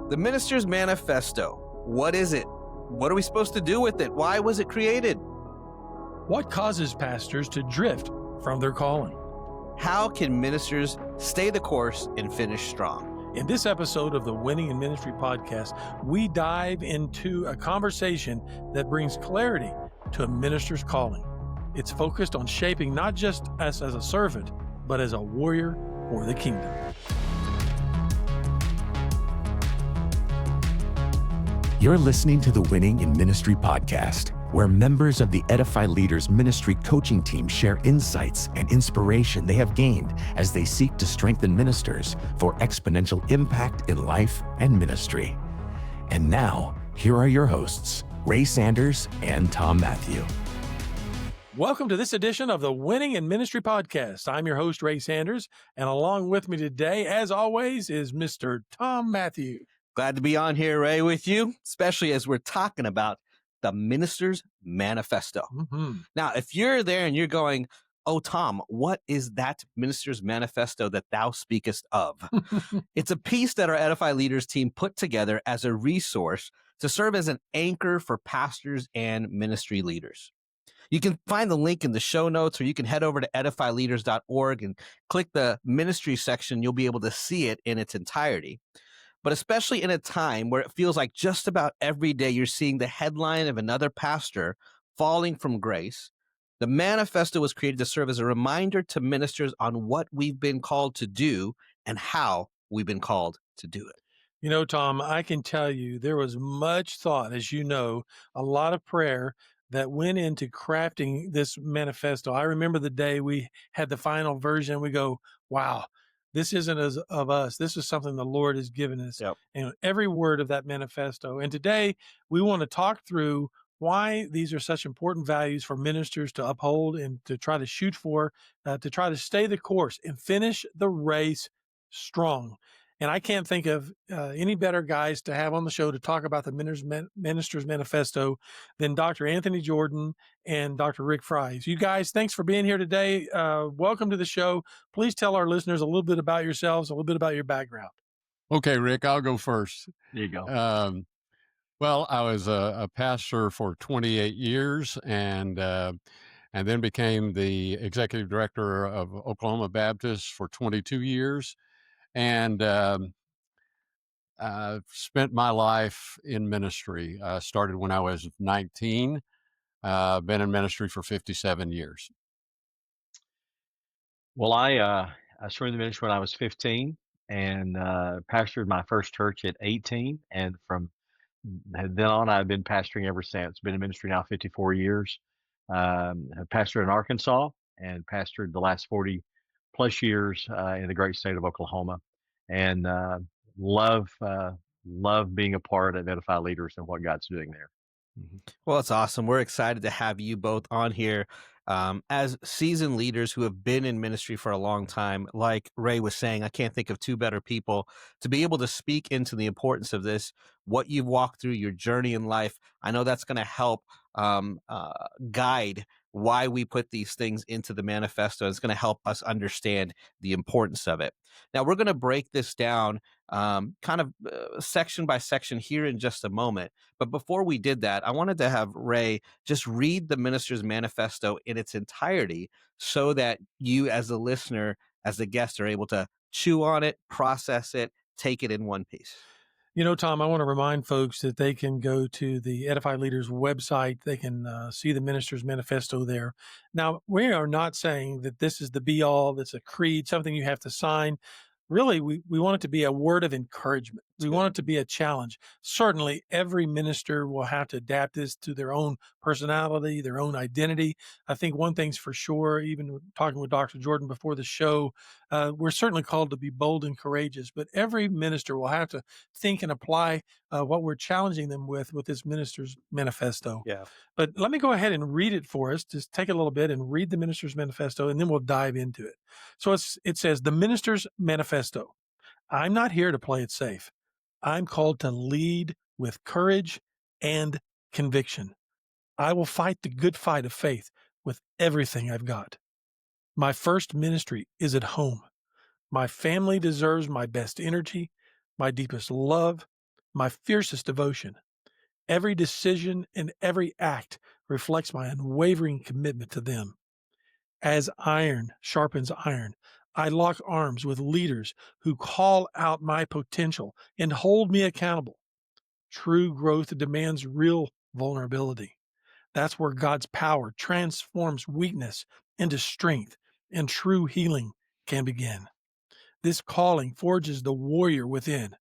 The Minister's Manifesto. What is it? What are we supposed to do with it? Why was it created? What causes pastors to drift from their calling? How can ministers stay the course and finish strong? In this episode of the Winning in Ministry podcast, we dive into a conversation that brings clarity to a minister's calling. It's focused on shaping not just us as a servant, but as a warrior for the kingdom. You're listening to the Winning in Ministry podcast, where members of the Edify Leaders Ministry coaching team share insights and inspiration they have gained as they seek to strengthen ministers for exponential impact in life and ministry. And now, here are your hosts, Ray Sanders and Tom Matthew. Welcome to this edition of the Winning in Ministry podcast. I'm your host, Ray Sanders, and along with me today, as always, is Mr. Tom Matthew. Glad to be on here, Ray, with you, especially as we're talking about the Minister's Manifesto. Now, if you're there and you're going, oh, Tom, what is that Minister's Manifesto that thou speakest of? It's a piece that our Edify Leaders team put together as a resource to serve as an anchor for pastors and ministry leaders. You can find the link in the show notes, or you can head over to edifyleaders.org and click the ministry section. You'll be able to see it in its entirety. But especially in a time where it feels like just about every day you're seeing the headline of another pastor falling from grace, the manifesto was created to serve as a reminder to ministers on what we've been called to do and how we've been called to do it. You know, Tom, I can tell you there was much thought, as you know, a lot of prayer that went into crafting this manifesto. I remember the day we had the final version, we go, wow. This isn't as of us. This is something the Lord has given us. Yep. And every word of that manifesto. And today we want to talk through why these are such important values for ministers to uphold and to try to shoot for, to try to stay the course and finish the race strong. And I can't think of any better guys to have on the show to talk about the Minister's Manifesto than Dr. Anthony Jordan and Dr. Rick Fry. So you guys, thanks for being here today. Welcome to the show. Please tell our listeners a little bit about yourselves, a little bit about your background. Okay, Rick, I'll go first. There you go. Well, I was a pastor for 28 years and then became the executive director of Oklahoma Baptist for 22 years. And spent my life in ministry. Started when I was 19, been in ministry for 57 years. Well, I started the ministry when I was 15 and pastored my first church at 18. And from then on, I've been pastoring ever since. Been in ministry now 54 years. I've pastored in Arkansas and pastored the last 40 plus years in the great state of Oklahoma. And love being a part of Edify Leaders and what God's doing there. Well, it's awesome. We're excited to have you both on here as seasoned leaders who have been in ministry for a long time. Like Ray was saying, I can't think of two better people to be able to speak into the importance of this, what you've walked through, your journey in life. I know that's going to help guide why we put these things into the manifesto. It's going to help us understand the importance of it. Now, we're going to break this down kind of section by section here in just a moment. But before we did that, I wanted to have Ray just read the Minister's Manifesto in its entirety so that you as a listener, as a guest, are able to chew on it, process it, take it in one piece. You know, Tom, I want to remind folks that they can go to the Edify Leaders website. They can see the Minister's Manifesto there. Now, we are not saying that this is the be-all, that's a creed, something you have to sign. Really, we want it to be a word of encouragement. We want it to be a challenge. Certainly, every minister will have to adapt this to their own personality, their own identity. I think one thing's for sure, even talking with Dr. Jordan before the show, we're certainly called to be bold and courageous, but every minister will have to think and apply what we're challenging them with this Minister's Manifesto. Yeah. But let me go ahead and read it for us. Just take a little bit and read the Minister's Manifesto, and then we'll dive into it. So it says, the Minister's Manifesto. I'm not here to play it safe. I'm called to lead with courage and conviction. I will fight the good fight of faith with everything I've got. My first ministry is at home. My family deserves my best energy, my deepest love, my fiercest devotion. Every decision and every act reflects my unwavering commitment to them. As iron sharpens iron, I lock arms with leaders who call out my potential and hold me accountable. True growth demands real vulnerability. That's where God's power transforms weakness into strength and true healing can begin. This calling forges the warrior within,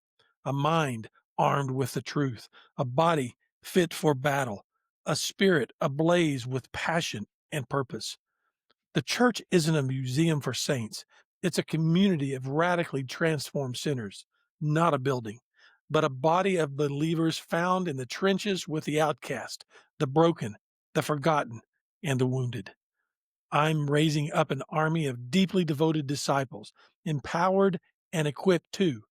a mind armed with the truth, a body fit for battle, a spirit ablaze with passion and purpose. The church isn't a museum for saints. It's a community of radically transformed sinners, not a building, but a body of believers found in the trenches with the outcast, the broken, the forgotten, and the wounded. I'm raising up an army of deeply devoted disciples, empowered and equipped to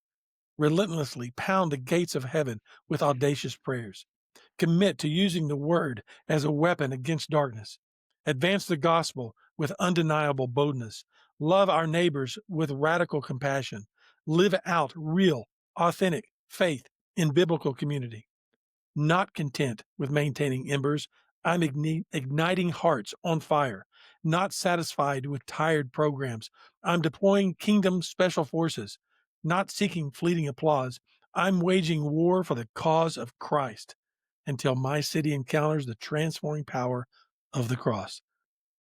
relentlessly pound the gates of heaven with audacious prayers. Commit to using the word as a weapon against darkness. Advance the gospel with undeniable boldness. Love our neighbors with radical compassion. Live out real, authentic faith in biblical community. Not content with maintaining embers, I'm igniting hearts on fire. Not satisfied with tired programs, I'm deploying kingdom special forces. Not seeking fleeting applause, I'm waging war for the cause of Christ until my city encounters the transforming power of the cross.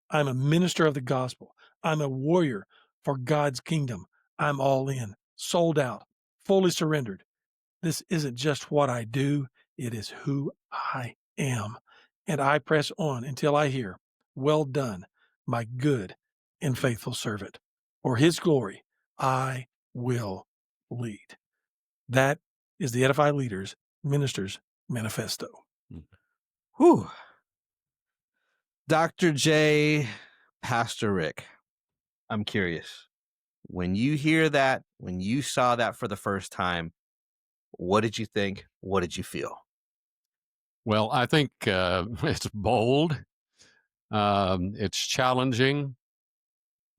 I'm a minister of the gospel. I'm a warrior for God's kingdom. I'm all in, sold out, fully surrendered. This isn't just what I do, it is who I am. And I press on until I hear, "Well done, my good and faithful servant. For his glory, I will lead." That is the Edify Leaders Ministers Manifesto. Whew. Dr. J, Pastor Rick, I'm curious. When you hear that, when you saw that for the first time, what did you think? What did you feel? Well, I think it's bold, it's challenging,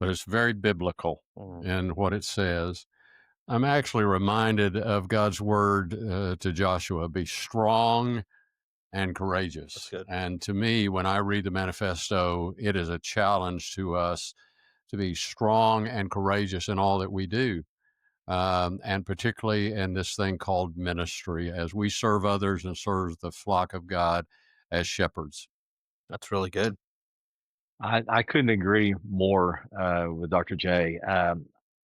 but it's very biblical in what it says. I'm actually reminded of God's word to Joshua, be strong and courageous. That's good. And to me, when I read the manifesto, it is a challenge to us to be strong and courageous in all that we do. And particularly in this thing called ministry, as we serve others and serve the flock of God as shepherds. That's really good. I couldn't agree more with Dr. J.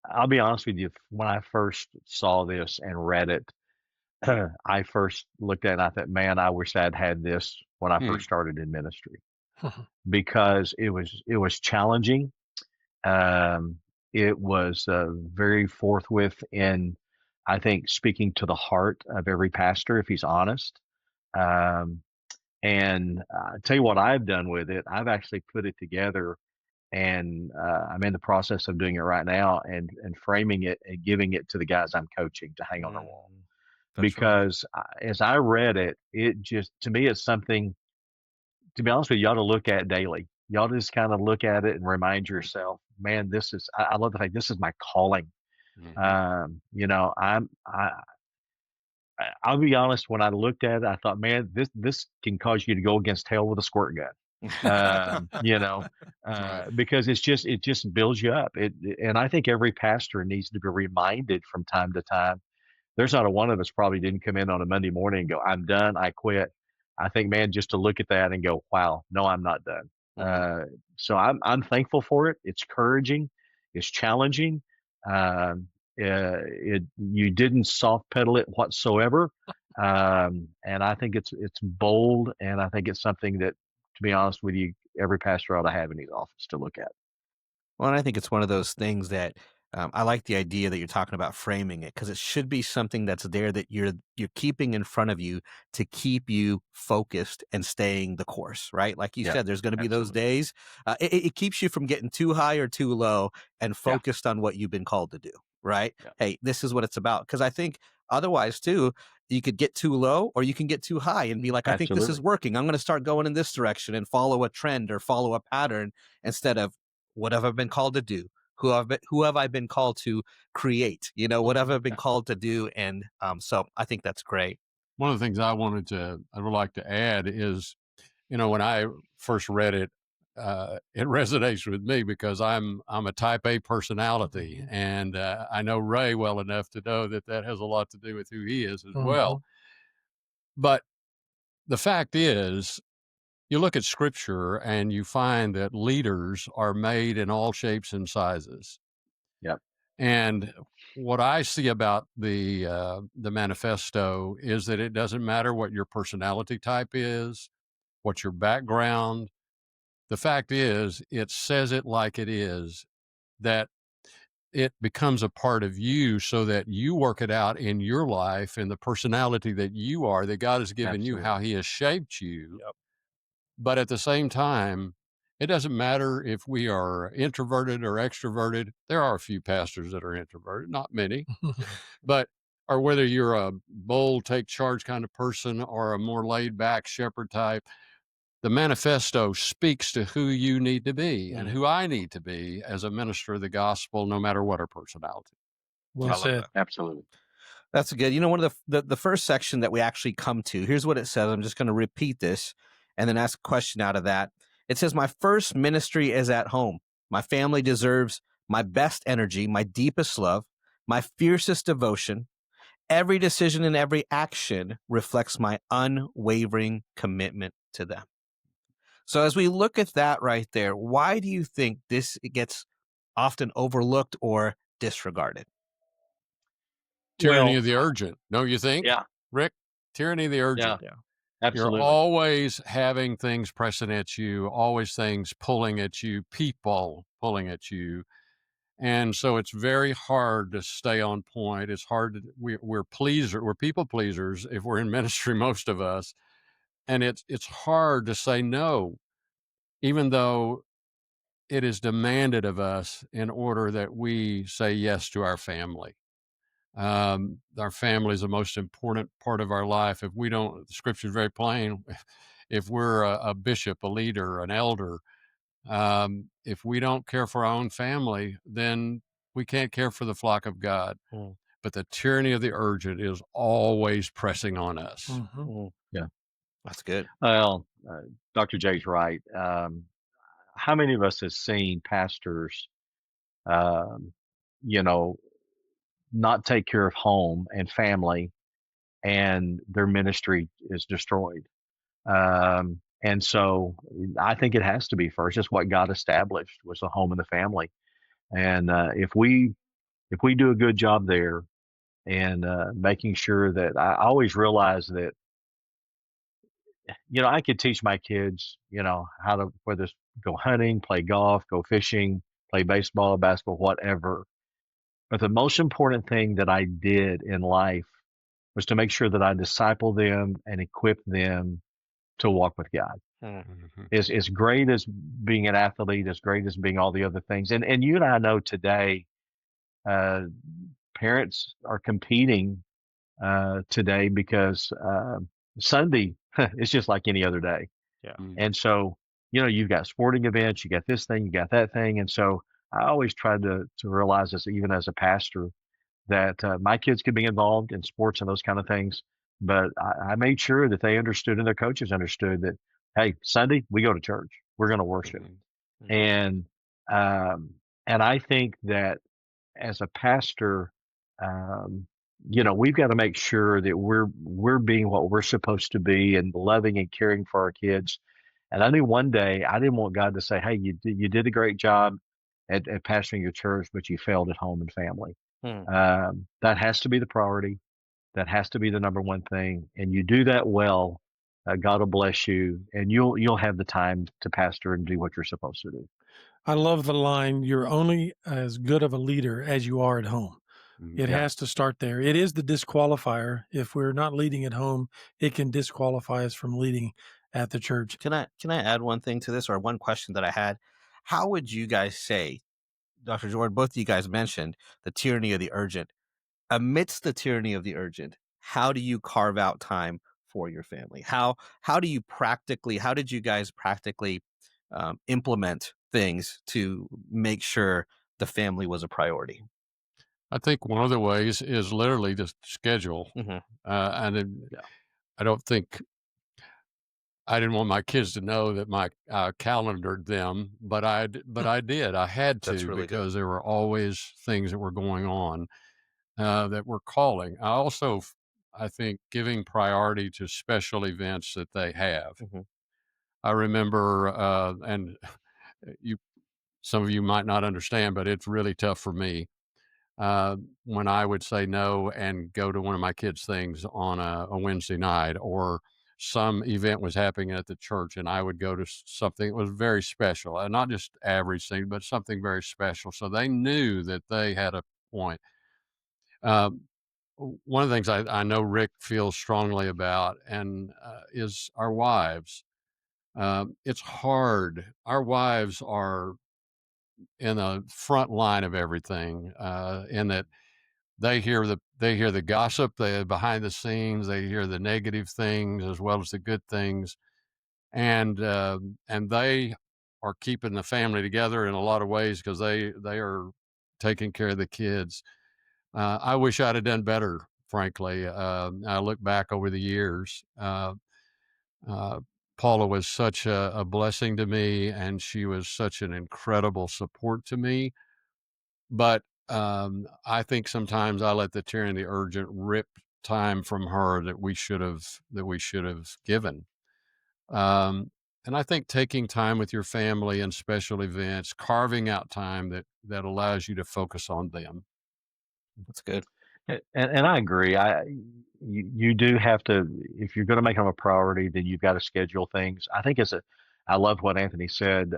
I'll be honest with you. When I first saw this and read it, I first looked at it and I thought, man, I wish I'd had this when I first started in ministry because it was challenging. It was very forthwith in, I think, speaking to the heart of every pastor if he's honest. And tell you what I've done with it. I've actually put it together, and I'm in the process of doing it right now, and framing it and giving it to the guys I'm coaching to hang on their wall. Because as I read it, it just, to me, it's something, to be honest with you, you ought to look at daily. You ought to just kind of look at it and remind yourself, man, this is, I love the fact this is my calling. You know, I'll be honest, when I looked at it, I thought, man, this can cause you to go against hell with a squirt gun. You know, because it just builds you up. And I think every pastor needs to be reminded from time to time. There's not a one of us probably didn't come in on a Monday morning and go, I'm done, I quit. I think, man, just to look at that and go, wow, no, I'm not done. So I'm thankful for it. It's encouraging. It's challenging. You didn't soft pedal it whatsoever. And I think it's bold, and I think it's something that, to be honest with you, every pastor ought to have in his office to look at. Well, and I think it's one of those things that I like the idea that you're talking about framing it, because it should be something that's there that you're keeping in front of you to keep you focused and staying the course, right? Like you said, there's going to be those days. It keeps you from getting too high or too low and focused on what you've been called to do, right? Hey, this is what it's about. Because I think otherwise too, you could get too low or you can get too high and be like, I think this is working. I'm going to start going in this direction and follow a trend or follow a pattern instead of what have I been called to do? who have I been called to create? What have I been called to do? And so I think that's great. One of the things I would like to add is, when I first read it, it resonates with me because I'm a type A personality, and I know Ray well enough to know that has a lot to do with who he is as well. But the fact is, you look at scripture and you find that leaders are made in all shapes and sizes. Yep. And what I see about the manifesto is that it doesn't matter what your personality type is, what your background. The fact is, it says it like it is, that it becomes a part of you so that you work it out in your life and the personality that you are, that God has given you, how he has shaped you. Yep. But at the same time, it doesn't matter if we are introverted or extroverted. There are a few pastors that are introverted, not many, but or whether you're a bold, take charge kind of person or a more laid back shepherd type, the manifesto speaks to who you need to be and who I need to be as a minister of the gospel, no matter what our personality. Well said. Absolutely. That's good. One of the first section that we actually come to, here's what it says. I'm just going to repeat this and then ask a question out of that. It says, my first ministry is at home. My family deserves my best energy, my deepest love, my fiercest devotion. Every decision and every action reflects my unwavering commitment to them. So as we look at that right there, why do you think this gets often overlooked or disregarded? Tyranny of the urgent, don't you think? Yeah. Rick, tyranny of the urgent. Yeah. Absolutely. You're always having things pressing at you, always things pulling at you, people pulling at you. And so it's very hard to stay on point. It's hard to, we're people pleasers if we're in ministry, most of us. And it's hard to say no, even though it is demanded of us in order that we say yes to our family. Our family is the most important part of our life. If we don't, the scripture is very plain. If we're a bishop, a leader, an elder, if we don't care for our own family, then we can't care for the flock of God. But the tyranny of the urgent is always pressing on us. Yeah. That's good. Well, Dr. Jay's right. How many of us have seen pastors, um, not take care of home and family, and their ministry is destroyed? And so I think it has to be first. It's what God established was the home and the family. And if we do a good job there and making sure that I always realize that, I could teach my kids, how to, whether it's go hunting, play golf, go fishing, play baseball, basketball, whatever. But the most important thing that I did in life was to make sure that I disciple them and equip them to walk with God. As great as being an athlete, as great as being all the other things. And you and I know today, parents are competing today because Sunday it's just like any other day. Yeah. And so, you've got sporting events, you got this thing, you got that thing. And so I always tried to realize this, even as a pastor, that my kids could be involved in sports and those kind of things. But I made sure that they understood and their coaches understood that, hey, Sunday we go to church, we're going to worship. And I think that as a pastor, we've got to make sure that we're being what we're supposed to be and loving and caring for our kids. And I knew one day I didn't want God to say, hey, you did a great job at pastoring your church, but you failed at home and family. That has to be the priority. That has to be the number one thing. And you do that well, God will bless you, and you'll have the time to pastor and do what you're supposed to do. I love the line, you're only as good of a leader as you are at home. It has to start there. It is the disqualifier. If we're not leading at home, it can disqualify us from leading at the church. Can I add one thing to this, or one question that I had? How would you guys say, Dr. Jordan, both of you guys mentioned the tyranny of the urgent. Amidst the tyranny of the urgent, how do you carve out time for your family? How did you guys practically implement things to make sure the family was a priority? I think one of the ways is literally just schedule. Mm-hmm. And Yeah. I don't think I didn't want my kids to know that my calendared them, but I did. I had That's to really good. because there were always things that were going on that were calling. I also, I think, giving priority to special events that they have. Mm-hmm. I remember, and you, some of you might not understand, but it's really tough for me when I would say no and go to one of my kids' things on a Wednesday night, or some event was happening at the church, and I would go to something that was very special, and not just average thing, but something very special. So they knew that they had a point. Um, One of the things I know Rick feels strongly about, and is our wives. It's hard. Our wives are in the front line of everything, in that they hear the gossip, the behind the scenes, they hear the negative things as well as the good things, and they are keeping the family together in a lot of ways because they are taking care of the kids. I wish I'd have done better, frankly. I look back over the years. Uh, Paula was such a blessing to me, and she was such an incredible support to me. But I think sometimes I let the tyranny of the urgent rip time from her that we should have given. And I think taking time with your family and special events, carving out time that allows you to focus on them. That's good. And I agree. You do have to, if you're going to make them a priority, then you've got to schedule things. I think I loved what Anthony said,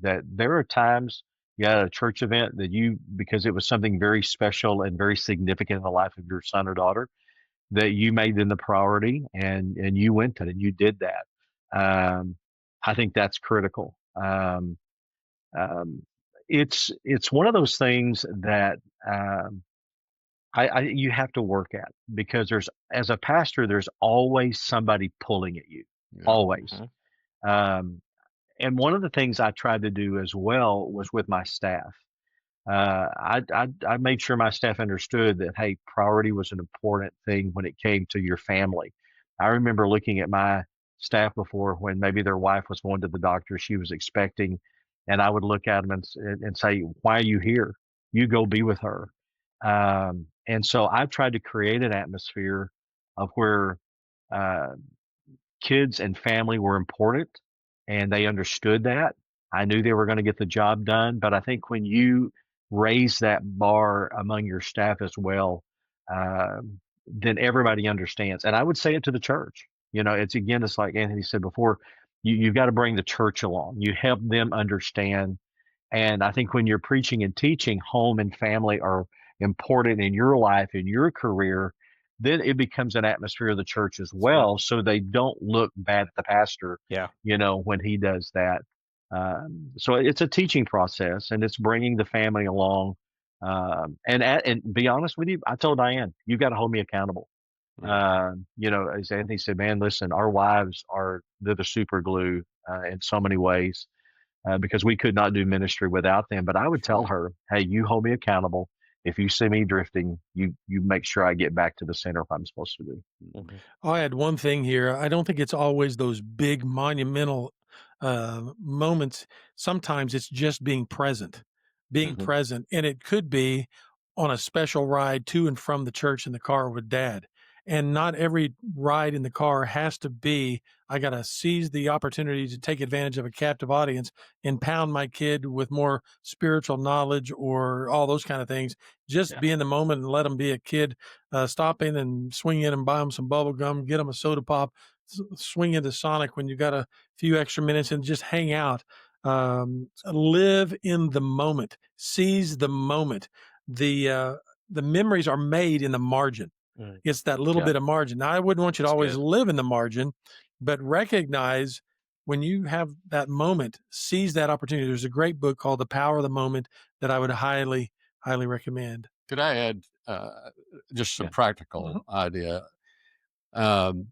that there are times you had a church event that because it was something very special and very significant in the life of your son or daughter, that you made them the priority, and you went to it and you did that. I think that's critical. Um, it's one of those things that, you have to work at, because as a pastor, there's always somebody pulling at you, Yeah. always. Mm-hmm. Um, and one of the things I tried to do as well was with my staff. I made sure my staff understood that, hey, priority was an important thing when it came to your family. I remember looking at my staff before, when maybe their wife was going to the doctor, she was expecting, and I would look at them and say, "Why are you here? You go be with her." And so I tried to create an atmosphere of where uh, kids and family were important, and they understood that. I knew they were going to get the job done, but I think when you raise that bar among your staff as well, then everybody understands. And I would say it to the church. It's like Anthony said before, you've got to bring the church along. You help them understand. And I think when you're preaching and teaching, home and family are important in your life, in your career, then it becomes an atmosphere of the church as well. So they don't look bad at the pastor, Yeah. when he does that. So it's a teaching process, and it's bringing the family along. And be honest with you, I told Diane, you got to hold me accountable. As Anthony said, man, listen, our wives they're the super glue in so many ways, because we could not do ministry without them. But I would tell her, hey, you hold me accountable. If you see me drifting, you make sure I get back to the center if I'm supposed to be. Mm-hmm. I'll add one thing here. I don't think it's always those big monumental moments. Sometimes it's just being Mm-hmm. present. And it could be on a special ride to and from the church in the car with dad. And not every ride in the car has to be, I got to seize the opportunity to take advantage of a captive audience and pound my kid with more spiritual knowledge or all those kind of things. Just be in the moment and let them be a kid. Stop in and swing in and buy them some bubble gum, get them a soda pop, swing into Sonic when you got a few extra minutes, and just hang out. Live in the moment, seize the moment. The memories are made in the margin. It's that little bit of margin. Now, I wouldn't want you to always live in the margin, but recognize when you have that moment, seize that opportunity. There's a great book called The Power of the Moment that I would highly recommend. Could I add just some practical idea? Um,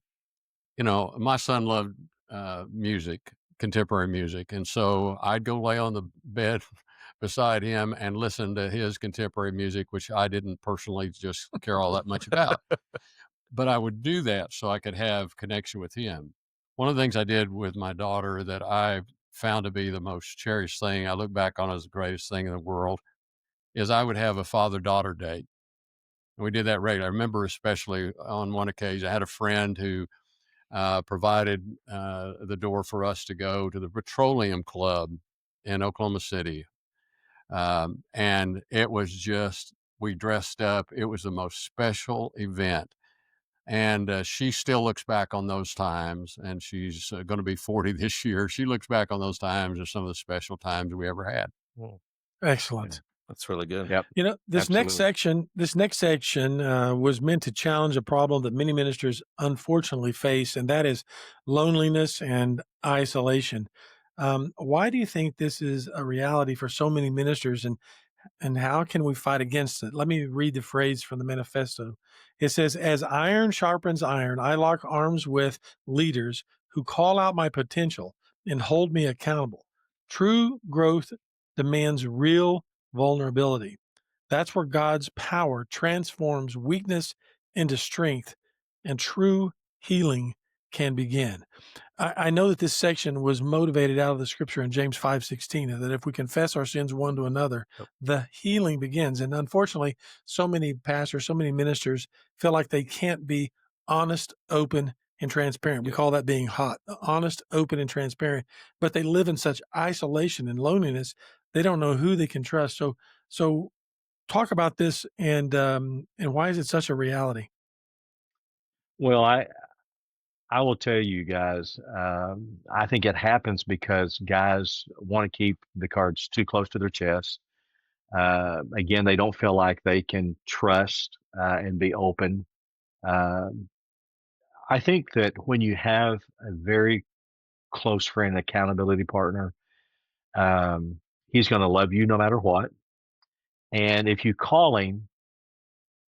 my son loved music, contemporary music, and so I'd go lay on the bed beside him and listen to his contemporary music, which I didn't personally just care all that much about. But I would do that so I could have connection with him. One of the things I did with my daughter that I found to be the most cherished thing, I look back on as the greatest thing in the world, is I would have a father-daughter date. And we did that regularly. I remember especially on one occasion, I had a friend who provided the door for us to go to the Petroleum Club in Oklahoma City. And it was just, we dressed up. It was the most special event. And she still looks back on those times, and she's going to be 40 this year. She looks back on those times as some of the special times we ever had. Excellent. That's really good. Yep. You know, this next section was meant to challenge a problem that many ministers unfortunately face, and that is loneliness and isolation. Why do you think this is a reality for so many ministers, and how can we fight against it? Let me read the phrase from the manifesto. It says, "As iron sharpens iron, I lock arms with leaders who call out my potential and hold me accountable. True growth demands real vulnerability. That's where God's power transforms weakness into strength, and true healing can begin." I know that this section was motivated out of the scripture in James 5:16, that if we confess our sins one to another, the healing begins. And unfortunately, so many pastors, so many ministers feel like they can't be honest, open, and transparent. We call that being hot, honest, open, and transparent. But they live in such isolation and loneliness, they don't know who they can trust. So talk about this, and why is it such a reality? Well, I will tell you guys, I think it happens because guys want to keep the cards too close to their chest. Again, they don't feel like they can trust and be open. Um, I think that when you have a very close friend, accountability partner, um, he's going to love you no matter what. And if you call him,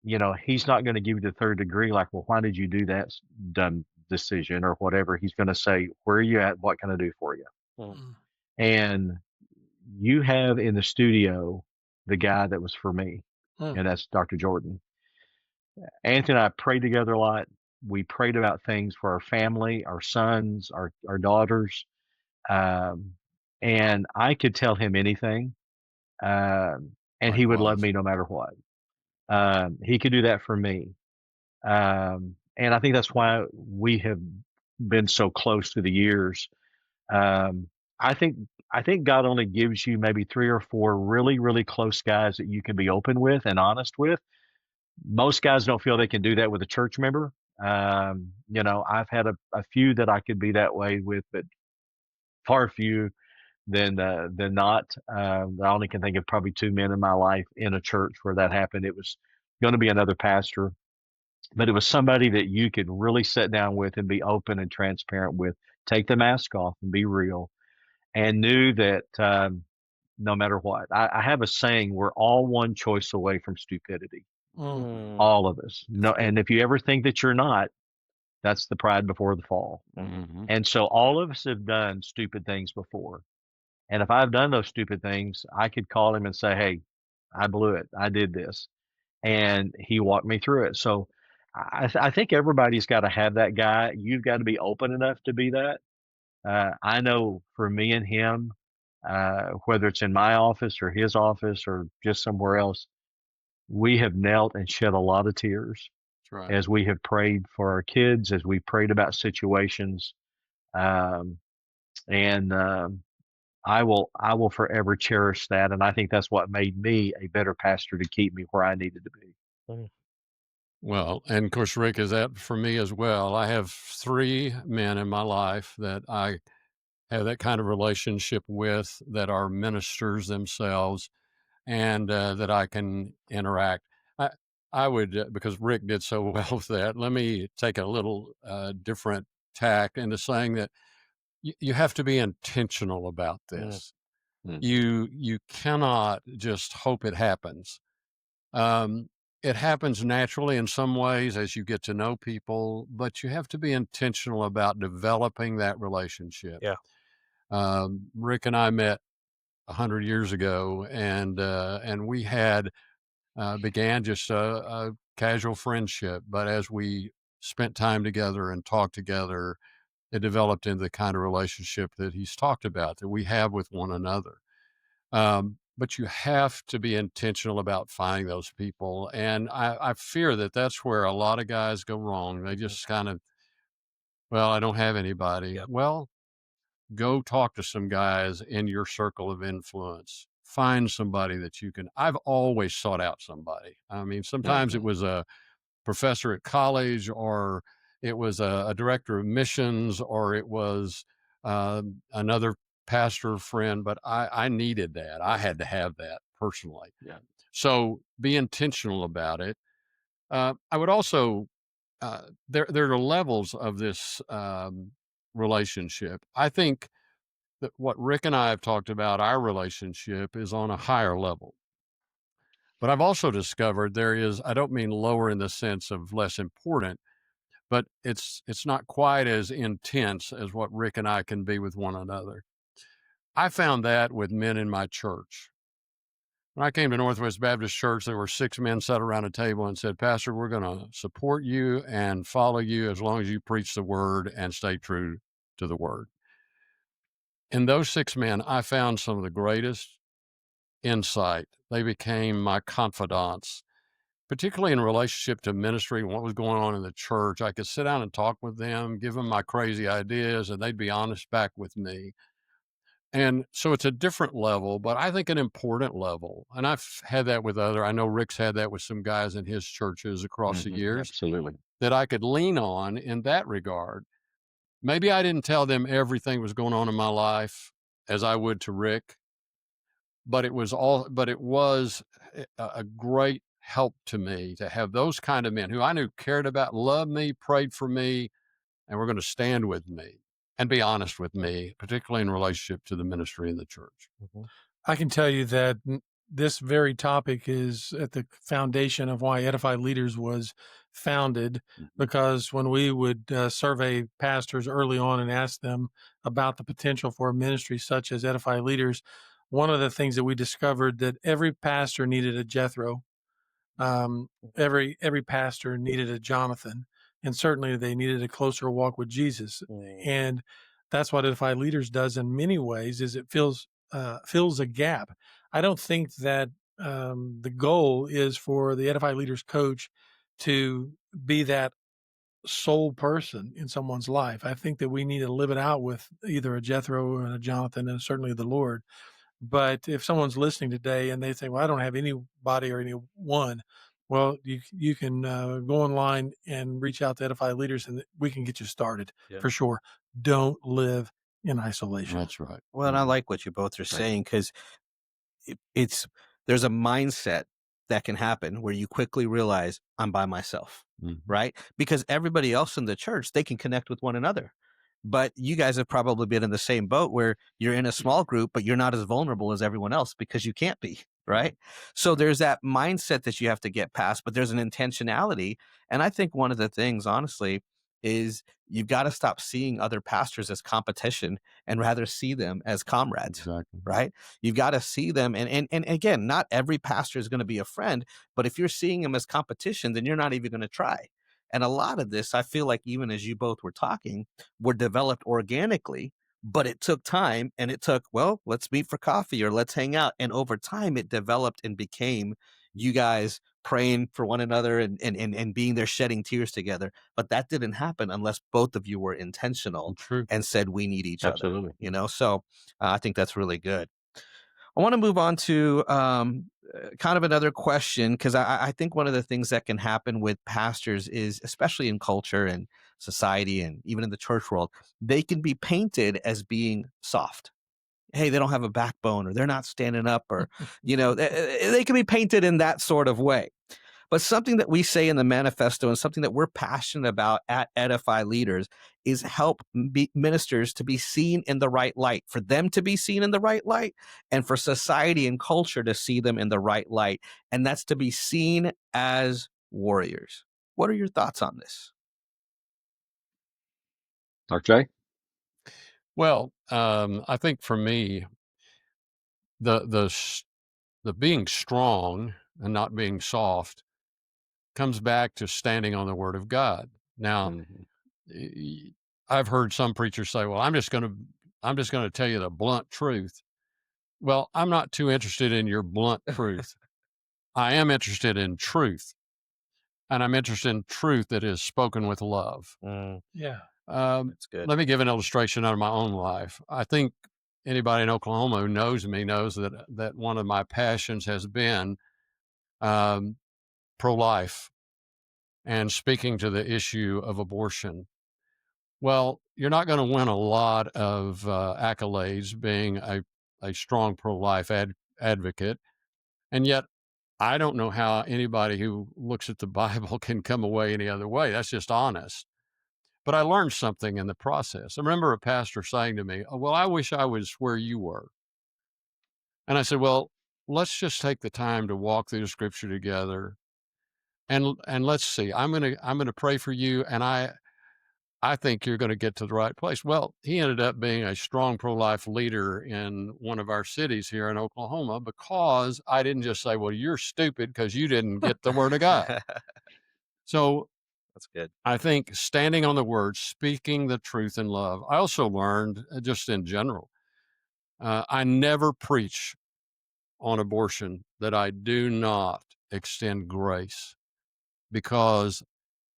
he's not going to give you the third degree, like, well, why did you do that dumb decision or whatever? He's going to say, where are you at? What can I do for you? Mm. And you have in the studio the guy that was for me, Mm. and that's Dr. Jordan. Anthony and I prayed together a lot. We prayed about things for our family, our sons, our daughters. Um, and I could tell him anything, and he would love Likewise. me no matter what. He could do that for me. And I think that's why we have been so close through the years. Um, I think I think God only gives you maybe 3 or 4 really, really close guys that you can be open with and honest with. Most guys don't feel they can do that with a church member. I've had a few that I could be that way with, but far few than not. I only can think of probably 2 men in my life in a church where that happened. It was going to be another pastor, but it was somebody that you could really sit down with and be open and transparent with, take the mask off and be real, and knew that no matter what, I have a saying: we're all one choice away from stupidity, Mm. all of us. No, and if you ever think that you're not, that's the pride before the fall. Mm-hmm. And so all of us have done stupid things before. And if I've done those stupid things, I could call him and say, "Hey, I blew it. I did this," and he walked me through it. So I think everybody's got to have that guy. You've got to be open enough to be that. I know for me and him, whether it's in my office or his office or just somewhere else, we have knelt and shed a lot of tears That's right. as we have prayed for our kids, as we prayed about situations. Um, and I will forever cherish that. And I think that's what made me a better pastor to keep me where I needed to be. Well, and of course, Rick, is that for me as well. I have 3 men in my life that I have that kind of relationship with, that are ministers themselves, and that I can interact. I, I would, because Rick did so well with that, let me take a little different tack into saying that you have to be intentional about this. Mm. You cannot just hope it happens. It happens naturally in some ways as you get to know people, but you have to be intentional about developing that relationship. Yeah. Rick and I met 100 years ago, and we had began just a casual friendship. But as we spent time together and talked together, it developed into the kind of relationship that he's talked about that we have with one another. But you have to be intentional about finding those people. And I fear that that's where a lot of guys go wrong. They just kind of, well, I don't have anybody. Yep. Well, go talk to some guys in your circle of influence. Find somebody that you can. I've always sought out somebody. I mean, sometimes it was a professor at college, or it was a director of missions, or it was another pastor friend, but I needed that. I had to have that personally. Yeah. So be intentional about it. I would also, there are levels of this relationship. I think that what Rick and I have talked about, our relationship is on a higher level. But I've also discovered there is, I don't mean lower in the sense of less important, but it's not quite as intense as what Rick and I can be with one another. I found that with men in my church. When I came to Northwest Baptist Church, there were 6 men sat around a table and said, Pastor, we're going to support you and follow you as long as you preach the word and stay true to the word. In those 6 men, I found some of the greatest insight. They became my confidants, particularly in relationship to ministry and what was going on in the church. I could sit down and talk with them, give them my crazy ideas, and they'd be honest back with me. And so it's a different level, but I think an important level. And I've had that with I know Rick's had that with some guys in his churches across the years Absolutely. that I could lean on in that regard. Maybe I didn't tell them everything was going on in my life as I would to Rick, but it was a great help to me to have those kind of men who I knew cared about, loved me, prayed for me, and were going to stand with me and be honest with me, particularly in relationship to the ministry in the church. I can tell you that this very topic is at the foundation of why Edify Leaders was founded, because when we would survey pastors early on and ask them about the potential for a ministry such as Edify Leaders, one of the things that we discovered that every pastor needed a Jethro. Every pastor needed a Jonathan, and certainly they needed a closer walk with Jesus. And that's what Edify Leaders does in many ways, is it fills a gap. I don't think that the goal is for the Edify Leaders coach to be that sole person in someone's life. I think that we need to live it out with either a Jethro and a Jonathan, and certainly the Lord. But if someone's listening today and they say, well, I don't have anybody or anyone, well, you can go online and reach out to Edify Leaders, and we can get you started for sure. Don't live in isolation. That's right. Well, and I like what you both are saying, because there's a mindset that can happen where you quickly realize I'm by myself, right? Because everybody else in the church, they can connect with one another. But you guys have probably been in the same boat where you're in a small group, but you're not as vulnerable as everyone else because you can't be, right? So there's that mindset that you have to get past, but there's an intentionality. And I think one of the things, honestly, is you've got to stop seeing other pastors as competition and rather see them as comrades, right? You've got to see them. And again, not every pastor is going to be a friend, but if you're seeing them as competition, then you're not even going to try. And a lot of this, I feel like, even as you both were talking, were developed organically, but it took time, and it took, well, let's meet for coffee or let's hang out. And over time, it developed and became you guys praying for one another and being there, shedding tears together. But that didn't happen unless both of you were intentional and said, we need each other, So I think that's really good. I want to move on to kind of another question, because I think one of the things that can happen with pastors is, especially in culture and society and even in the church world, they can be painted as being soft. Hey, they don't have a backbone, or they're not standing up, or, they can be painted in that sort of way. But something that we say in the manifesto, and something that we're passionate about at Edify Leaders, is help ministers to be seen in the right light, for them to be seen in the right light, and for society and culture to see them in the right light. And that's to be seen as warriors. What are your thoughts on this? RJ? Well, I think for me, the being strong and not being soft comes back to standing on the Word of God. Now, I've heard some preachers say, "Well, I'm just going to tell you the blunt truth." Well, I'm not too interested in your blunt truth. I am interested in truth, and I'm interested in truth that is spoken with love. Yeah. That's good. Let me give an illustration out of my own life. I think anybody in Oklahoma who knows me knows that one of my passions has been pro-life and speaking to the issue of abortion. Well, you're not going to win a lot of accolades being a strong pro-life advocate. And yet, I don't know how anybody who looks at the Bible can come away any other way. That's just honest. But I learned something in the process. I remember a pastor saying to me, "Oh, well, I wish I was where you were." And I said, "Well, let's just take the time to walk through the scripture together. And let's see. I'm gonna pray for you, and I think you're going to get to the right place." Well, he ended up being a strong pro-life leader in one of our cities here in Oklahoma because I didn't just say, "Well, you're stupid because you didn't get the Word of God." So That's good. I think standing on the Word, speaking the truth in love. I also learned, just in general, I never preach on abortion that I do not extend grace, because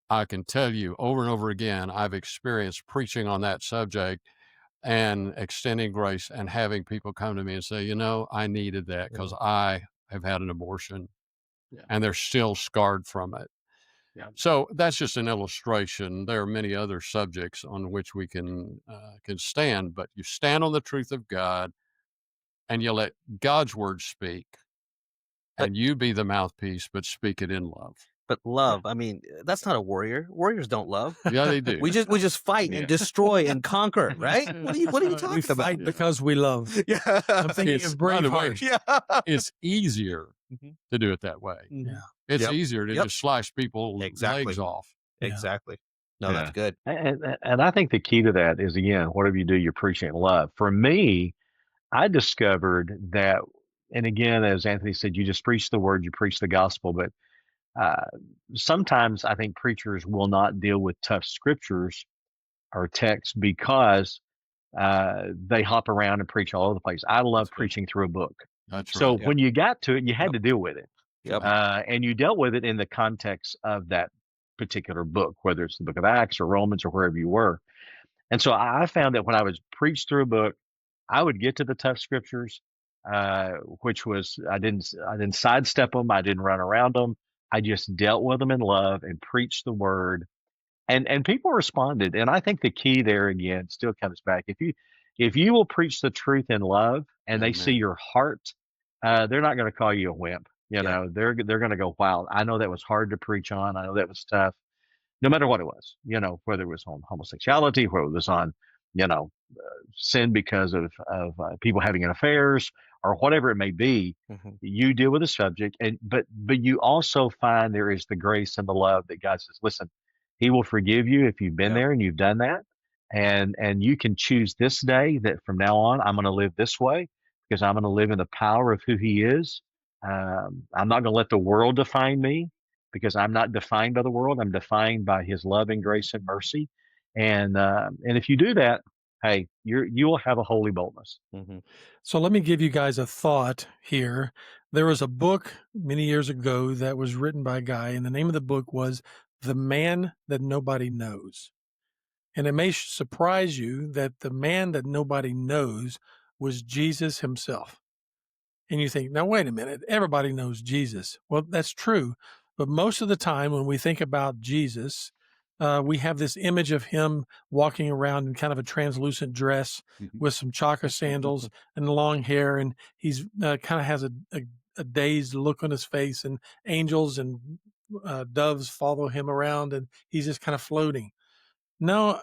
I can tell you over and over again, I've experienced preaching on that subject and extending grace and having people come to me and say, I needed that because I have had an abortion and they're still scarred from it. Yeah. So that's just an illustration. There are many other subjects on which we can stand, but you stand on the truth of God and you let God's word speak, and you be the mouthpiece, but speak it in love. But love, I mean, that's not a warrior. Warriors don't love. Yeah, they do. We just fight and destroy and conquer, right? What are you talking we fight about? because we love. Yeah. I'm thinking of Braveheart. Yeah. It's easier to do it that way. Yeah. It's easier to just slice people's legs off. Exactly. No, that's good. And I think the key to that is, again, whatever you do, you're preaching love. For me, I discovered that, and again, as Anthony said, you just preach the word, you preach the gospel, but sometimes I think preachers will not deal with tough scriptures or texts because they hop around and preach all over the place. I love preaching through a book. That's so right. when you got to it, you had to deal with it. Yep. And you dealt with it in the context of that particular book, whether it's the book of Acts or Romans or wherever you were. And so I found that when I was preached through a book, I would get to the tough scriptures, which was I didn't sidestep them, I didn't run around them. I just dealt with them in love and preached the word, and people responded. And I think the key there again still comes back: if you will preach the truth in love, and they see your heart, they're not going to call you a wimp. They're going to go, "Wow, I know that was hard to preach on. I know that was tough." No matter what it was, whether it was on homosexuality, whether it was on, sin because of people having affairs or whatever it may be, you deal with the subject, but you also find there is the grace and the love that God says, listen, He will forgive you if you've been there and you've done that, and you can choose this day that from now on I'm going to live this way because I'm going to live in the power of who He is. I'm not going to let the world define me, because I'm not defined by the world. I'm defined by His love and grace and mercy. And if you do that, hey, you will have a holy boldness. So let me give you guys a thought here. There was a book many years ago that was written by a guy, and the name of the book was The Man That Nobody Knows. And it may surprise you that the man that nobody knows was Jesus himself. And you think, now, wait a minute, everybody knows Jesus. Well, that's true. But most of the time when we think about Jesus, we have this image of him walking around in kind of a translucent dress with some chaka sandals and long hair. And he's kind of has a dazed look on his face, and angels and doves follow him around, and he's just kind of floating. No,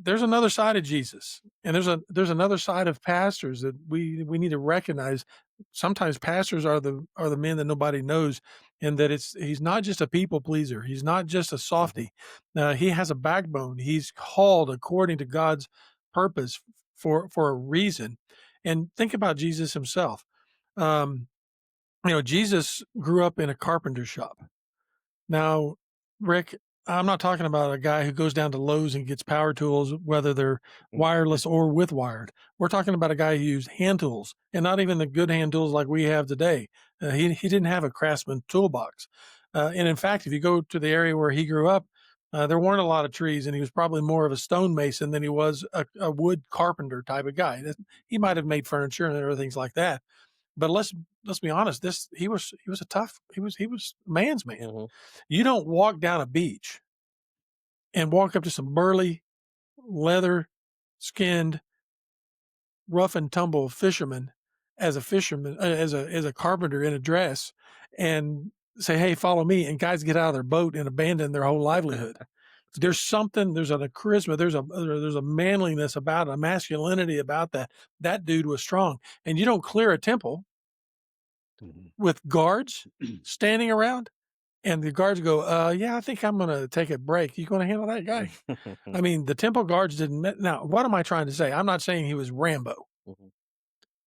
there's another side of Jesus, and there's another side of pastors that we need to recognize. Sometimes pastors are the men that nobody knows, and that he's not just a people pleaser. He's not just a softy. He has a backbone. He's called according to God's purpose for a reason. And think about Jesus himself. Jesus grew up in a carpenter shop. Now, Rick, I'm not talking about a guy who goes down to Lowe's and gets power tools, whether they're wireless or with wired. We're talking about a guy who used hand tools, and not even the good hand tools like we have today. He didn't have a Craftsman toolbox. And in fact, if you go to the area where he grew up, there weren't a lot of trees, and he was probably more of a stonemason than he was a wood carpenter type of guy. He might have made furniture and other things like that. But let's be honest. He was a tough. He was a man's man. Mm-hmm. You don't walk down a beach and walk up to some burly, leather skinned, rough and tumble fisherman as a carpenter in a dress and say, "Hey, follow me." And guys get out of their boat and abandon their whole livelihood. There's a charisma, there's a manliness about it, a masculinity about that. That dude was strong. And you don't clear a temple with guards standing around and the guards go, yeah, I think I'm going to take a break. You going to handle that guy? I mean, the temple guards didn't. Now, what am I trying to say? I'm not saying he was Rambo,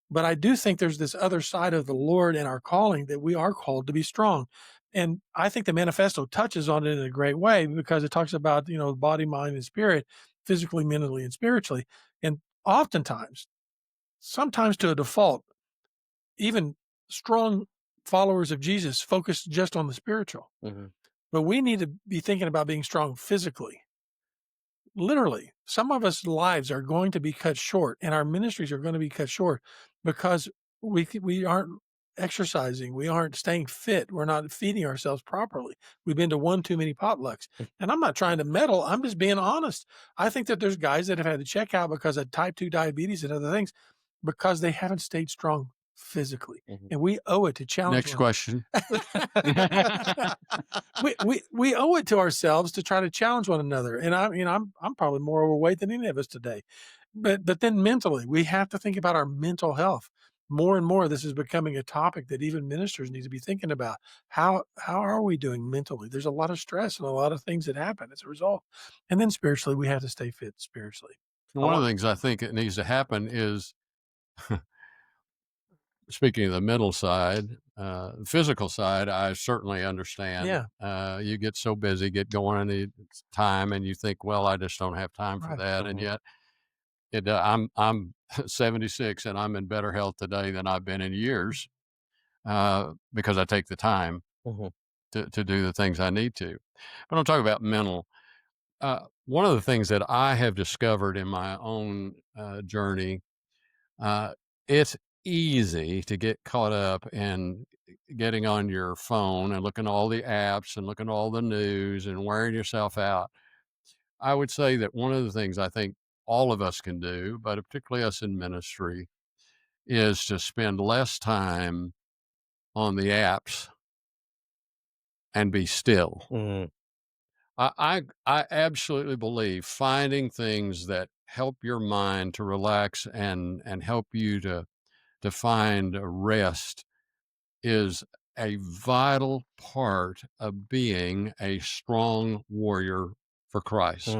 but I do think there's this other side of the Lord and our calling that we are called to be strong. And I think the manifesto touches on it in a great way because it talks about, body, mind, and spirit, physically, mentally, and spiritually. And oftentimes, sometimes to a default, even strong followers of Jesus focus just on the spiritual. But we need to be thinking about being strong physically. Literally, some of us lives are going to be cut short and our ministries are going to be cut short because we aren't exercising. We aren't staying fit. We're not feeding ourselves properly. We've been to one too many potlucks. And I'm not trying to meddle. I'm just being honest. I think that there's guys that have had to check out because of type 2 diabetes and other things because they haven't stayed strong physically. And we owe it to challenge. Next question. we owe it to ourselves to try to challenge one another. And I'm probably more overweight than any of us today. But then mentally, we have to think about our mental health. More and more, this is becoming a topic that even ministers need to be thinking about. How are we doing mentally? There's a lot of stress and a lot of things that happen as a result. And then spiritually, we have to stay fit spiritually. One of the things I think it needs to happen is, speaking of the mental side, physical side, I certainly understand. Yeah. You get so busy, get going in the time, and you think, well, I just don't have time for that. And yet, I'm 76, and I'm in better health today than I've been in years because I take the time to do the things I need to. But I'm talking about mental. One of the things that I have discovered in my own journey, it's easy to get caught up in getting on your phone and looking at all the apps and looking at all the news and wearing yourself out. I would say that one of the things I think all of us can do, but particularly us in ministry, is to spend less time on the apps and be still. I absolutely believe finding things that help your mind to relax and help you to find a rest is a vital part of being a strong warrior for Christ.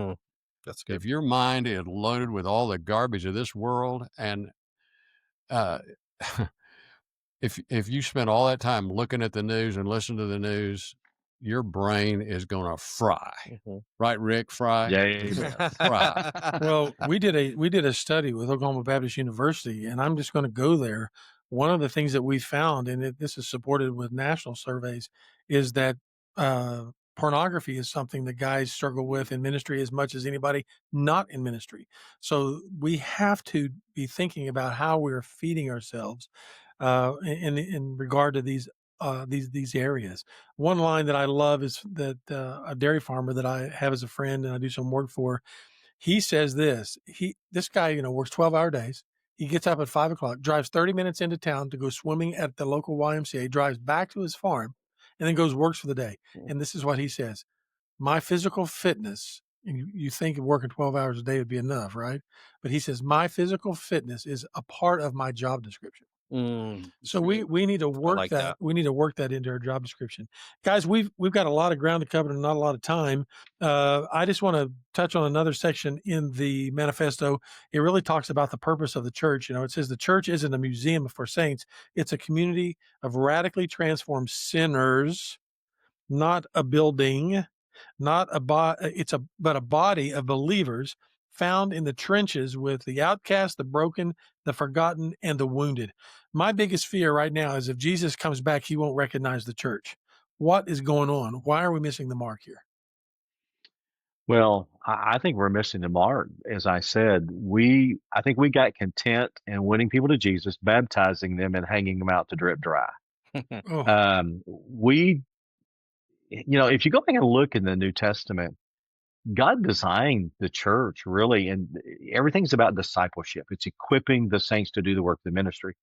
That's good. If your mind is loaded with all the garbage of this world, and if you spend all that time looking at the news and listening to the news, your brain is going to fry. Right, Rick? Fry? Yeah. Fry. Well, we did a study with Oklahoma Baptist University, and I'm just going to go there. One of the things that we found, and this is supported with national surveys, is that pornography is something that guys struggle with in ministry as much as anybody not in ministry. So we have to be thinking about how we're feeding ourselves in regard to these areas. One line that I love is that a dairy farmer that I have as a friend and I do some work for, he says this guy, works 12-hour days. He gets up at 5:00, drives 30 minutes into town to go swimming at the local YMCA, drives back to his farm, and then works for the day. And this is what he says: my physical fitness, and you think working 12 hours a day would be enough, right? But he says, my physical fitness is a part of my job description. So we need to work like that. that. We need to work that into our job description, guys. We've got a lot of ground to cover and not a lot of time. I just want to touch on another section in the manifesto. It really talks about the purpose of the church. It says the church isn't a museum for saints; it's a community of radically transformed sinners, not a building, not a but a body of believers found in the trenches with the outcast, the broken, the forgotten, and the wounded. My biggest fear right now is if Jesus comes back, he won't recognize the church. What is going on? Why are we missing the mark here? Well, I think we're missing the mark. As I said, I think we got content in winning people to Jesus, baptizing them, and hanging them out to drip dry. Oh, If you go back and look in the New Testament, God designed the church really, and everything's about discipleship. It's equipping the saints to do the work of the ministry.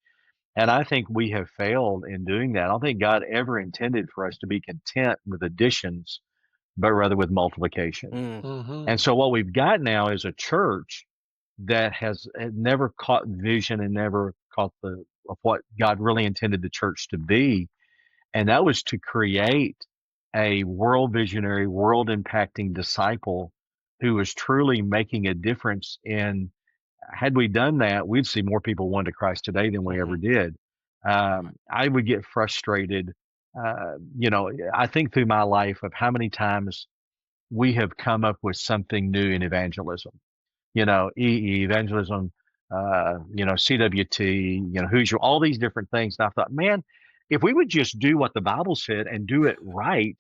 And I think we have failed in doing that. I don't think God ever intended for us to be content with additions, but rather with multiplication. mhm. And so what we've got now is a church that had never caught vision and never caught of what God really intended the church to be. And that was to create a world visionary, world impacting disciple who was truly making a difference. And had we done that, we'd see more people won to Christ today than we ever did. I would get frustrated. I think through my life of how many times we have come up with something new in evangelism, evangelism, CWT, Hoosier, all these different things. And I thought, man, if we would just do what the Bible said and do it right,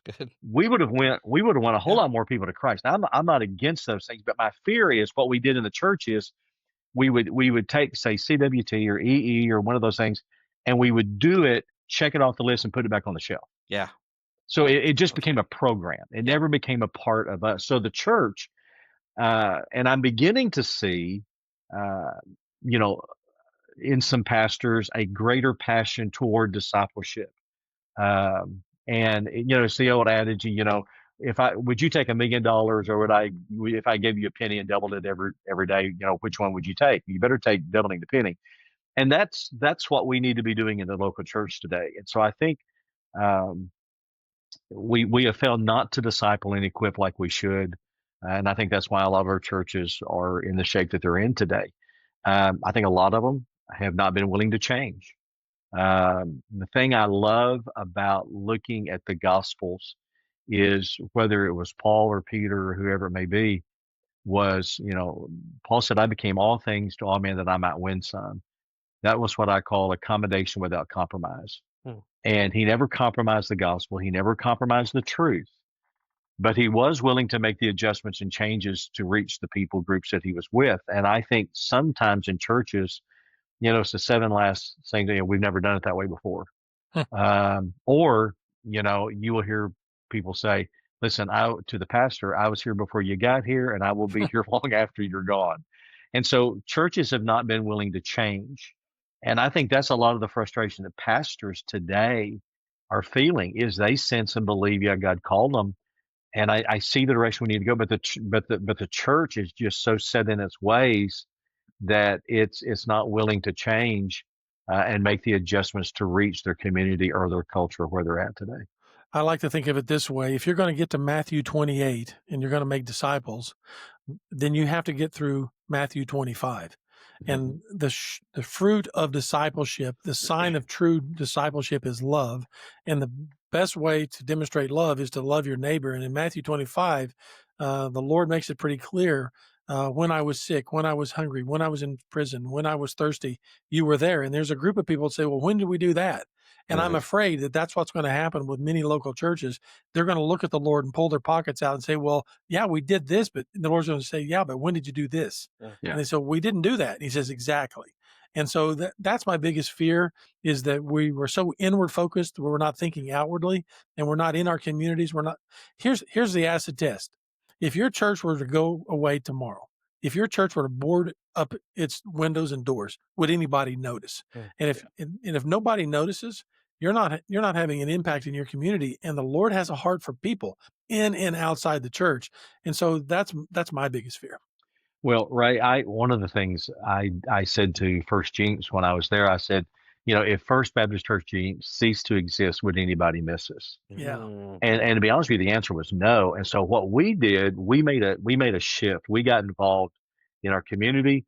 That's good. we would have won a whole lot more people to Christ. Now, I'm not against those things, but my fear is what we did in the church is we would take, say, CWT or EE or one of those things, and we would do it, check it off the list, and put it back on the shelf. Yeah. So it just became a program. It never became a part of us. So the church, and I'm beginning to see, in some pastors, a greater passion toward discipleship. And it's the old adage, would you take $1 million, or if I gave you a penny and doubled it every day, which one would you take? You better take doubling the penny. And that's what we need to be doing in the local church today. And so I think, we have failed not to disciple and equip like we should. And I think that's why a lot of our churches are in the shape that they're in today. I think a lot of them have not been willing to change. The thing I love about looking at the Gospels is whether it was Paul or Peter or whoever it may be, was, Paul said, I became all things to all men that I might win some. That was what I call accommodation without compromise. And he never compromised the gospel. He never compromised the truth, but he was willing to make the adjustments and changes to reach the people groups that he was with. And I think sometimes in churches, it's the 7 last saying, we've never done it that way before. Or, you will hear people say, listen, to the pastor, I was here before you got here, and I will be here long after you're gone. And so churches have not been willing to change. And I think that's a lot of the frustration that pastors today are feeling, is they sense and believe, God called them. And I see the direction we need to go, but the church is just so set in its ways that it's not willing to change and make the adjustments to reach their community or their culture where they're at today. I like to think of it this way. If you're going to get to Matthew 28 and you're going to make disciples, then you have to get through Matthew 25. And the fruit of discipleship, the sign of true discipleship is love. And the best way to demonstrate love is to love your neighbor. And in Matthew 25, the Lord makes it pretty clear. When I was sick, when I was hungry, when I was in prison, when I was thirsty, you were there. And there's a group of people that say, well, when did we do that? And I'm afraid that that's what's going to happen with many local churches. They're going to look at the Lord and pull their pockets out and say, well, yeah, we did this, but the Lord's going to say, yeah, but when did you do this? Yeah. And they say, we didn't do that. And he says, exactly. And so that's my biggest fear, is that we were so inward focused. We're not thinking outwardly, and we're not in our communities. We're not. Here's the acid test. If your church were to go away tomorrow, if your church were to board up its windows and doors, would anybody notice? And if nobody notices, you're not having an impact in your community. And the Lord has a heart for people in and outside the church. And so that's my biggest fear. Well, Ray, one of the things I said to First Jinx when I was there, I said, if First Baptist Church ceased to exist, would anybody miss us? Yeah. And to be honest with you, the answer was no. And so what we did, we made a shift. We got involved in our community.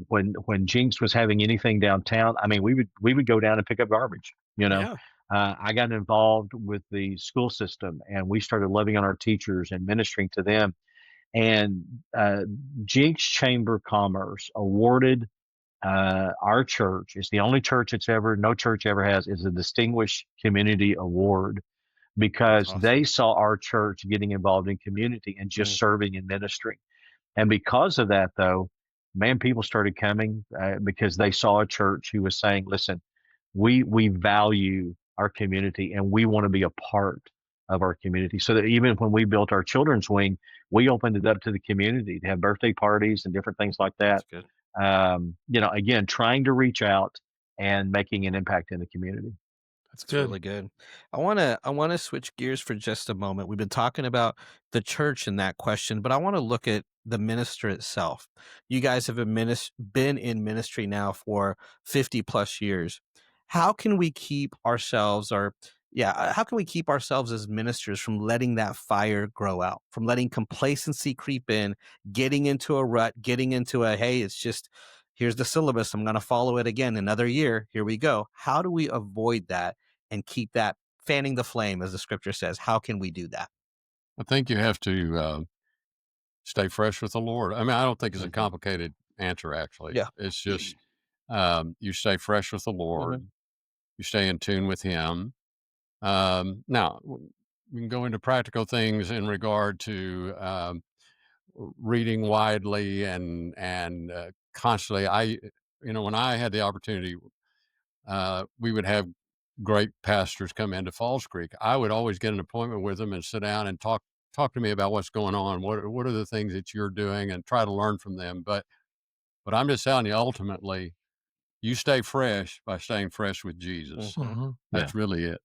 When Jinx was having anything downtown, I mean, we would go down and pick up garbage. Yeah. I got involved with the school system, and we started loving on our teachers and ministering to them. And Jinx Chamber of Commerce awarded our church. It's the only church no church ever has, is a Distinguished Community Award, because Awesome. they saw our church getting involved in community and just serving in ministry. And because of that, though, man, people started coming because they saw a church who was saying, listen, we value our community and we want to be a part of our community. So that even when we built our children's wing, we opened it up to the community to have birthday parties and different things like that. That's good. Again, trying to reach out and making an impact in the community. That's It's good. really good. I want to switch gears for just a moment. We've been talking about the church in that question, but I want to look at the minister itself. You guys have been in ministry now for 50 plus years. How can we keep ourselves how can we keep ourselves as ministers from letting that fire grow out, from letting complacency creep in, getting into a rut, getting into hey, it's just, here's the syllabus, I'm going to follow it again another year. Here we go. How do we avoid that and keep that fanning the flame, as the scripture says? How can we do that? I think you have to stay fresh with the Lord. I mean, I don't think it's a complicated answer, actually. Yeah. It's just you stay fresh with the Lord. You stay in tune with Him. Now, we can go into practical things in regard to reading widely and constantly. When I had the opportunity, we would have great pastors come into Falls Creek. I would always get an appointment with them and sit down and talk to me about what's going on. What are the things that you're doing, and try to learn from them. But I'm just telling you, ultimately, you stay fresh by staying fresh with Jesus. That's really it.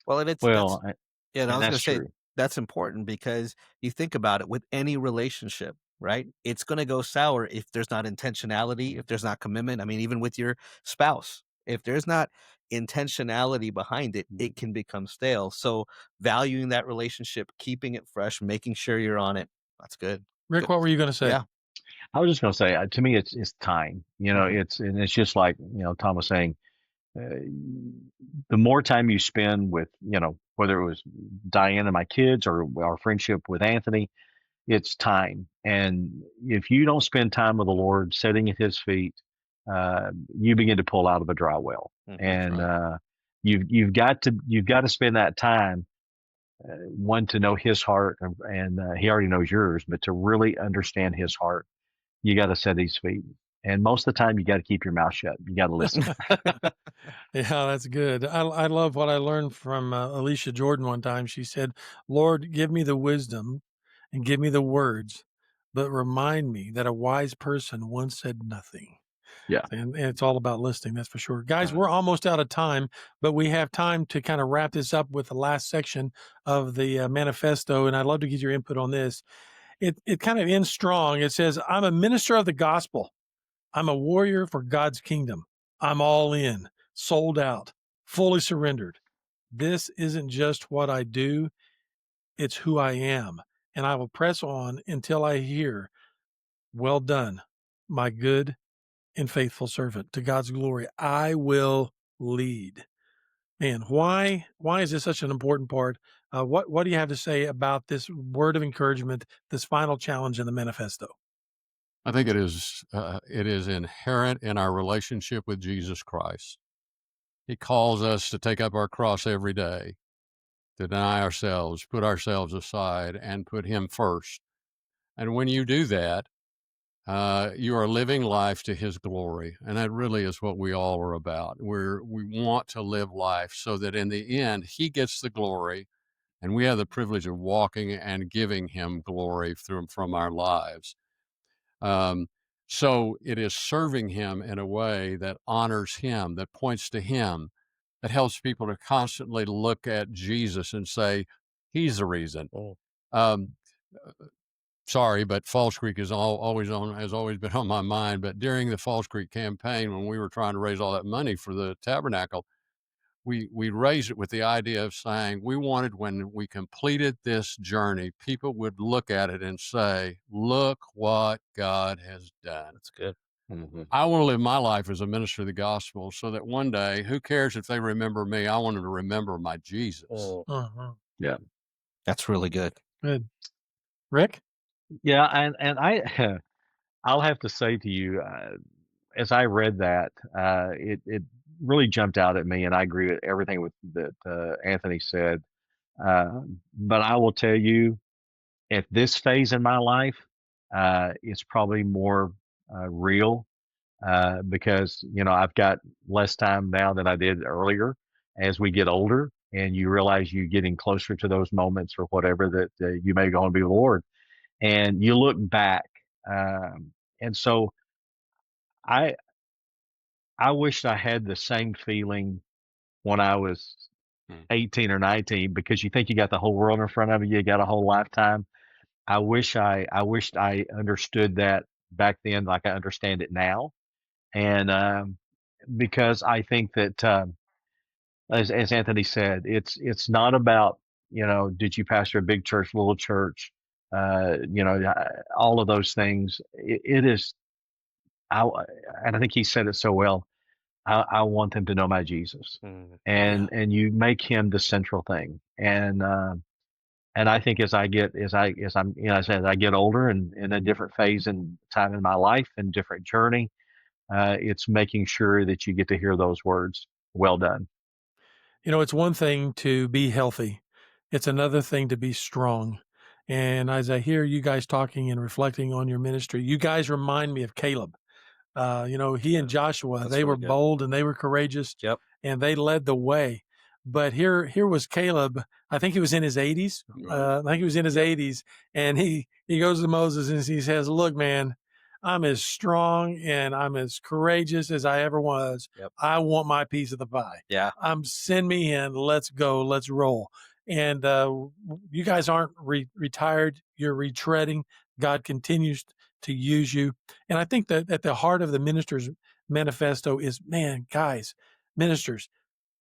Well, and I was and going to that's say true. that's important, because you think about it with any relationship, right? It's going to go sour if there's not intentionality, if there's not commitment. I mean, even with your spouse, if there's not intentionality behind it, it can become stale. So valuing that relationship, keeping it fresh, making sure you're on it. That's good. Rick, what were you going to say? Yeah. I was just going to say, to me, it's time. It's just like Tom was saying. The more time you spend with, whether it was Diane and my kids or our friendship with Anthony, it's time. And if you don't spend time with the Lord, sitting at His feet, you begin to pull out of a dry well. And you've got to spend that time. One, to know His heart, and He already knows yours, but to really understand His heart, you got to set His feet. And most of the time, you got to keep your mouth shut. You got to listen. Yeah, that's good. I love what I learned from Alicia Jordan one time. She said, Lord, give me the wisdom and give me the words, but remind me that a wise person once said nothing. Yeah. And it's all about listening, that's for sure. Guys, we're almost out of time, but we have time to kind of wrap this up with the last section of the manifesto. And I'd love to get your input on this. It kind of ends strong. It says, I'm a minister of the gospel. I'm a warrior for God's kingdom. I'm all in, sold out, fully surrendered. This isn't just what I do, it's who I am. And I will press on until I hear, well done, my good and faithful servant. To God's glory, I will lead. Man, why is this such an important part? What do you have to say about this word of encouragement, this final challenge in the manifesto? I think it is inherent in our relationship with Jesus Christ. He calls us to take up our cross every day, to deny ourselves, put ourselves aside, and put Him first. And when you do that, you are living life to His glory. And that really is what we all are about. We want to live life so that in the end, He gets the glory, and we have the privilege of walking and giving Him glory from our lives. So it is serving Him in a way that honors Him, that points to Him, that helps people to constantly look at Jesus and say, He's the reason. sorry, but Falls Creek has always been on my mind. But during the Falls Creek campaign, when we were trying to raise all that money for the tabernacle, we raised it with the idea of saying we wanted, when we completed this journey, people would look at it and say, look what God has done. That's good. Mm-hmm. I want to live my life as a minister of the gospel so that one day, who cares if they remember me? I want them to remember my Jesus. Uh-huh. Yeah. That's really good. Good. Rick? Yeah. And I'll have to say to you, as I read that, it really jumped out at me, and I agree with everything that Anthony said. But I will tell you, at this phase in my life, it's probably more real because I've got less time now than I did earlier. As we get older, and you realize you're getting closer to those moments or whatever that you may go and be with the Lord, and you look back, and so I wished I had the same feeling when I was 18 or 19, because you think you got the whole world in front of you, you got a whole lifetime. I wished I understood that back then like I understand it now. And because I think that as Anthony said, it's not about, did you pastor a big church, little church, all of those things. It is, and I think he said it so well. I want them to know my Jesus, and you make him the central thing. And I think as I get older and in a different phase and time in my life and different journey, it's making sure that you get to hear those words, well done. It's one thing to be healthy. It's another thing to be strong. And as I hear you guys talking and reflecting on your ministry, you guys remind me of Caleb. He and Joshua, they were bold and they were courageous. Yep. And they led the way. But here was Caleb. I think he was in his 80s. I think he was in his 80s. And he goes to Moses and he says, look, man, I'm as strong and I'm as courageous as I ever was. Yep. I want my piece of the pie. Yeah. Send me in. Let's go. Let's roll. And you guys aren't retired. You're retreading. God continues to use you. And I think that at the heart of the Minister's Manifesto is, man, guys, ministers,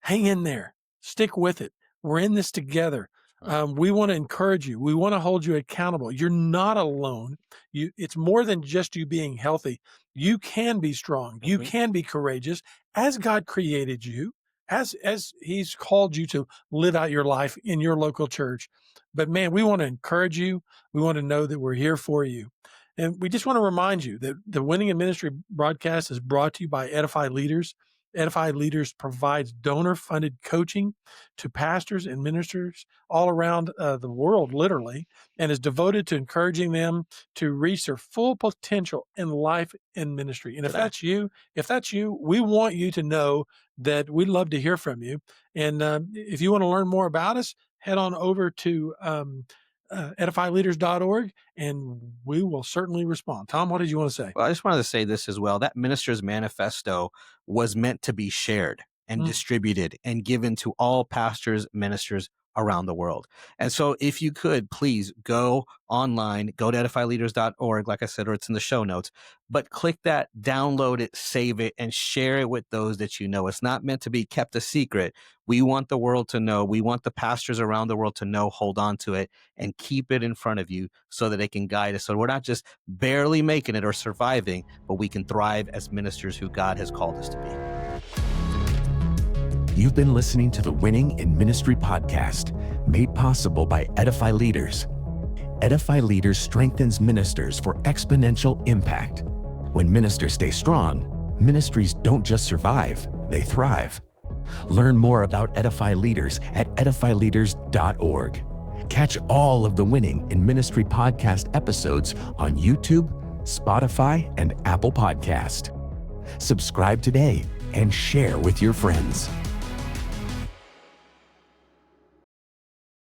hang in there. Stick with it. We're in this together. We want to encourage you. We want to hold you accountable. You're not alone. It's more than just you being healthy. You can be strong. You can be courageous as God created you, as he's called you to live out your life in your local church. But man, we want to encourage you. We want to know that we're here for you. And we just want to remind you that the Winning in Ministry broadcast is brought to you by Edify Leaders. Edify Leaders provides donor-funded coaching to pastors and ministers all around the world, literally, and is devoted to encouraging them to reach their full potential in life and ministry. And if that's you, we want you to know that we'd love to hear from you. And if you want to learn more about us, head on over to edifyleaders.org, and we will certainly respond. Tom, what did you want to say? Well, I just wanted to say this as well. That Minister's Manifesto was meant to be shared and distributed and given to all pastors, ministers around the world. And so if you could, please go online, go to edifyleaders.org, like I said, or it's in the show notes, but click that, download it, save it, and share it with those that you know. It's not meant to be kept a secret. We want the world to know. We want the pastors around the world to know, hold on to it, and keep it in front of you so that they can guide us. So we're not just barely making it or surviving, but we can thrive as ministers who God has called us to be. You've been listening to the Winning in Ministry podcast, made possible by Edify Leaders. Edify Leaders strengthens ministers for exponential impact. When ministers stay strong, ministries don't just survive, they thrive. Learn more about Edify Leaders at edifyleaders.org. Catch all of the Winning in Ministry podcast episodes on YouTube, Spotify, and Apple Podcast. Subscribe today and share with your friends.